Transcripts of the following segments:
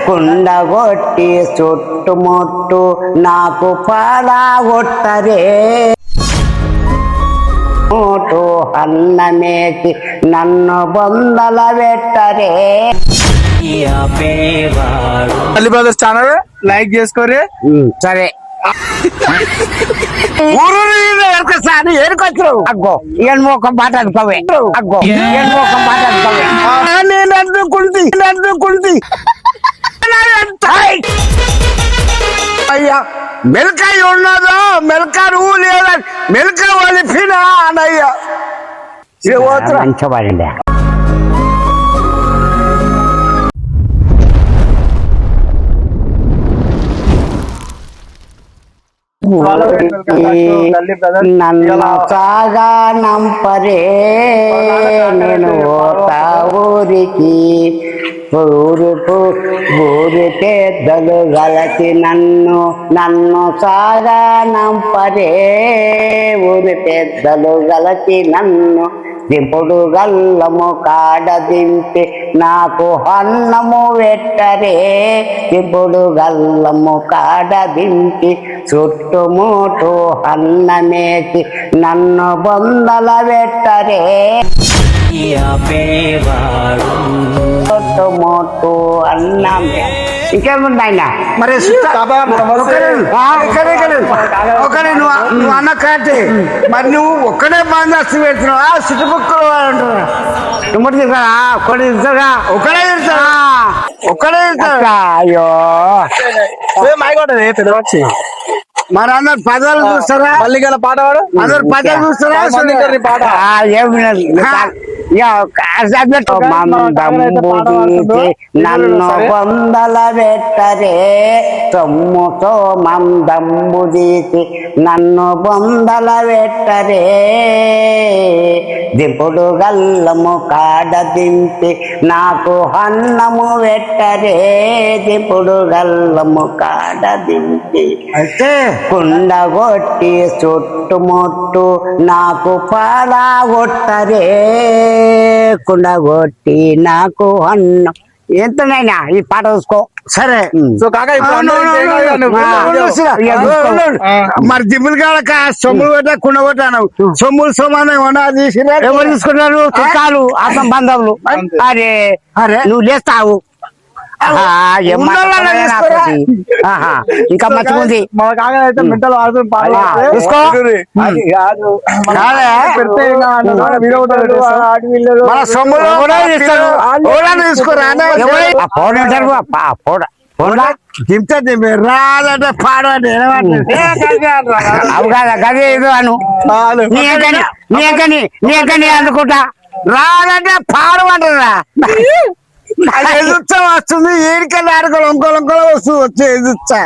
కుండగొట్టి చుట్టుముట్టు నాకు పడగొట్టరే మోటు అన్నమేకి నన్ను బొందల పెట్టరే. అలీ బ్రదర్స్ ఛానల్ లైక్ చేసుకోరే. సరే ఊరు ఏరుకొచ్చు అగ్గో ఒక మాట అనుకోవే అగ్గో ఒక మాట అనుకోవే నేను అడ్డుకుంది అయ్యా మెల్కాయ ఉన్నదో మెల్కా నువ్వు లేదా మెల్కా వలిపినా అనయ్యా మంచివాడండి. నన్ను సాగా నంపరే నేను ఓతా ఊరికి ఊరి పెద్దలు గలచి నన్ను సాగా నంపరే ఊరి పెద్దలు గలచి నన్ను దింపుడు గల్లము కాడ దింపి నాకు అన్నము పెట్టరే దింపుడు గల్లము కాడ దింపి చుట్టుముట్టు అన్నమేసి నన్ను బొందల పెట్టరే చుట్టుముట్టు అన్నమే ఇంకేముంది మరి నువ్వు అన్న కాటే మరి నువ్వు ఒక్కడే బందస్తు పెడుతున్నావా చుట్టుపక్కల అంటున్నా ఒక్కడే అయ్యో పెద్దవాచి మరి అందరు పదాలు చూస్తారా మళ్ళీ గల పాట వాడు అందరు పదాలు చూస్తారా పాట నన్ను బొందల పెట్టరే తొమ్ముతో మందంబు తీసి నన్ను బొందల పెట్టరే దింపుడు గల్లము కాడ దింపి నాకు అన్నము పెట్టరే దింపుడు గల్లము కాడ దింపి అయితే కుండగొట్టి చుట్టుముట్టు నాకు పడగొట్టరే కుండగొట్టి నాకు అన్నం ఎంతనైనా ఈ పాట చూసుకో. సరే సో కాక మరి జిమ్ములు కాడక సొమ్ములు పెట్టా కుండ కొట్టాను సొమ్ములు సమానం ఎవరు తీసుకున్నారు చుట్టాలు అసం బంధువులు. అరే అరే నువ్వు లేస్తావు ఇంకా మంచిగుంది మన కాగా అయితే మెంటల్ చూసుకో మన సొమ్ములు కూడా తీసుకోరా దింపుతుంది రాదంటే పాడవండి అవు కాదా గదే ఏదో అను నీకని అనుకుంటా రాదంటే పాడమంటారా ఎదుర్చా వస్తుంది ఏడికెళ్ళి ఆడుకోవాలి ఇంకొలంకొల వస్తువు వచ్చే ఎదుర్చా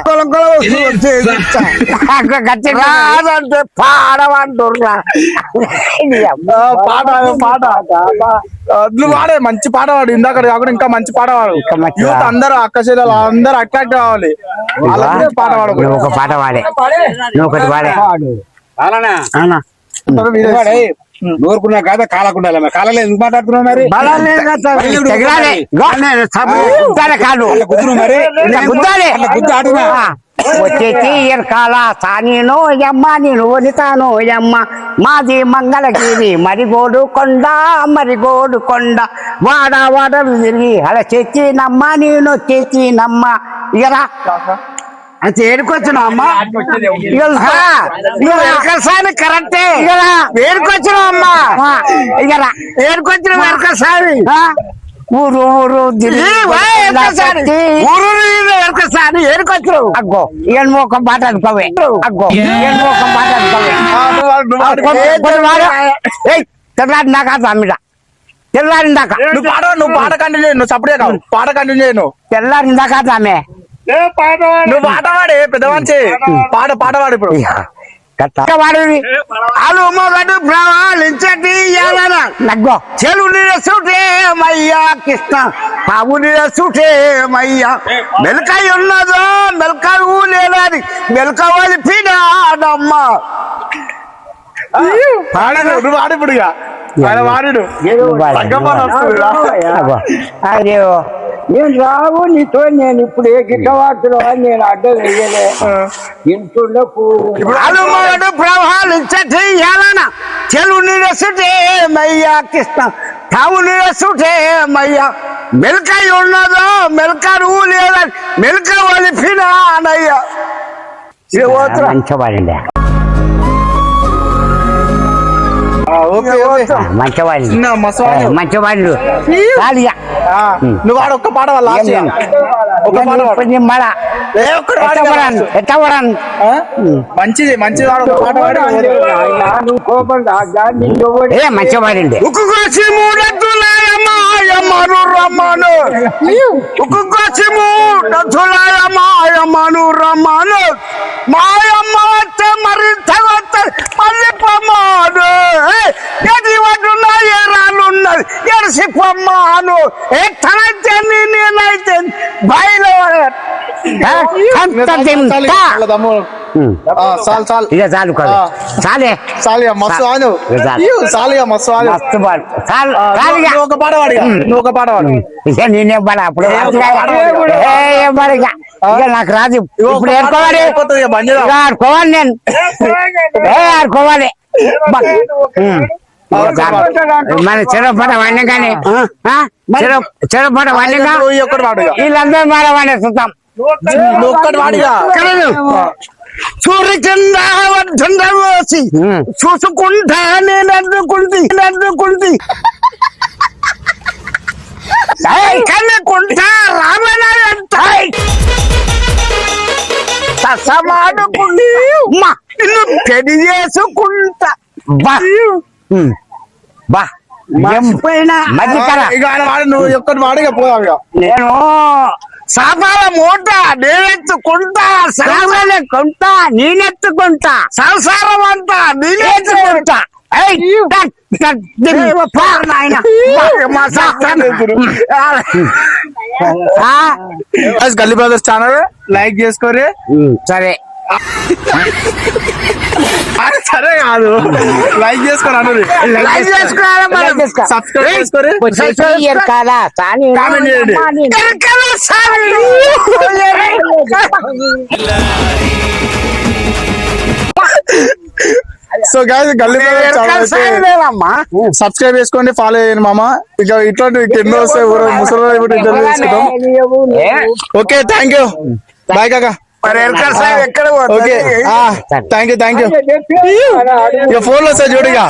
రాదంటే పాడమంటుర్రా నువ్వు వాడే మంచి పాట వాడు ఇందాక కాకుండా ఇంకా మంచి పాట వాడు యూత్ అందరూ అక్క చెల్లెలు అందరూ అట్రాక్ట్ కావాలి పాట వాడు ఒక పాట వాడే నువ్వు ఒకటి వాడే నోరుకున్నా కాదా కాలకుండా కాలలో ఎందుకు మాట్లాడుతున్నావు మరి వచ్చేసి కాల తాను యమ్మ నేను వనితాను యమ్మ మాది మంగళగిరి మరిగోడు కొండ వాడలు తిరిగి అలా తెచ్చినమ్మ నేను వచ్చేసినమ్మ ఇకరా అయితే ఏడుకొచ్చినావు అమ్మా వెనకసారి కరెక్టే ఏడుకొచ్చినావు అమ్మా ఇక ఏడుకొచ్చిన వెనకసారి ఊరు వెనకసారి ఏడుకొచ్చినావు అగ్గో ఒక మాట అనుకోవే అగ్గో ఒక మాట అనుకోవే తెల్లారి దాకా తమ్మిడ తెల్లారి దాకా నువ్వు పాట కంటిన్యూ నువ్వు సపడే కావు పాట కంటిన్యూ చేయను తెల్లారి దాకా తామే నువ్వు పాట వాడే పెద్ద మంచి పాట వాడు ఇప్పుడు మొదటి ప్రవాళించటి నగ్గో చెలుని సుటేమయ్యా కృష్ణ పావుని సుటేమయ్యా మెలకాయ ఉన్నదో మెలకాయ లేదని మెలక వలిపినాడమ్మా నువ్వు వాడు ఇప్పుడు వాడు అదే నేను రావు నీతో నేను ఇప్పుడు ఏ గిట్టవార్తలో నేను అడ్డం వేయలే ఇంట్లో అలుమడు ప్రవాలించే చెలు నిరసుటే మయ్యా కృష్ణ తావు నిరసుటే మయ్యా మెల్క ఉన్నదో మెల్క నువ్వు లేదని మెల్క వలిపినా అనయ్యా మంచివాడండి మంచివాళ్ళు నువ్వు వాడు ఒక్క పాట వల్ల మంచిది మంచిది వాడు ఒక్క పాట పాడి మంచివాడండి ఉక్కు కోసి మూడెత్తులాయమాయమను రమ్మను ఉక్కు కోసి మూడెత్తులాయమాయమను రమ్మను మాయమ్మ వస్తే మరింత మళ్ళీ పొమ్మాను ఎది వడ్డున్నా ఏ రాళ్ళున్నది ఎరసి పొమ్మాను ఏ తనైతే నేనైతే బయలు ఇక చాలు కదా చాలే మస్తు మస్తు ఒక పాట పాడు నువ్వు ఒక పాట పాడు ఇక నేనే పడ అప్పుడు ఇక నాకు రాదు ఇప్పుడు ఏడుకోవాలి ఆడుకోవాలి నేను ఆడుకోవాలి మన చెరపట వండగానే చెరపట వండగా వీళ్ళందరూ మాట వాడే చూద్దాం సూర్యచంద్ర వర్ధండవేసి చూసుకుంటా నేను అడ్డుకుంటి కనుకుంటా రామనాయంత సమాడుకుండి నిన్ను పెళ్లి చేసుకుంటా బా నువ్వు ఒక్కటి వాడిగా పోదాం నేను సాపాల మూట నేనెత్తుకుంటా సామాన్య కొంటా నేనెత్తుకుంటా సంసారం అంతా నేనెత్తుకుంటా గల్లీ బ్రదర్స్ ఛానల్ లైక్ చేసుకోరే సరే సరే కాదు లైక్ చేసుకోరు అన్నారు సబ్స్క్రైబ్ చేసుకోరే కామెంట్ చేయండి సో గాయ్స్ గల్లీ బ్రదర్స్ సబ్స్క్రైబ్ చేసుకోండి ఫాలో చేయండి మామ ఇక ఇట్లాంటి ఎన్నో వస్తాయి ముసలి ఇంటర్వ్యూ తీసుకుంటాం ఓకే థ్యాంక్ యూ బాయ్ కాకా ఓకే థ్యాంక్ యూ ఇక ఫోన్ లో వస్తాయి చూడిగా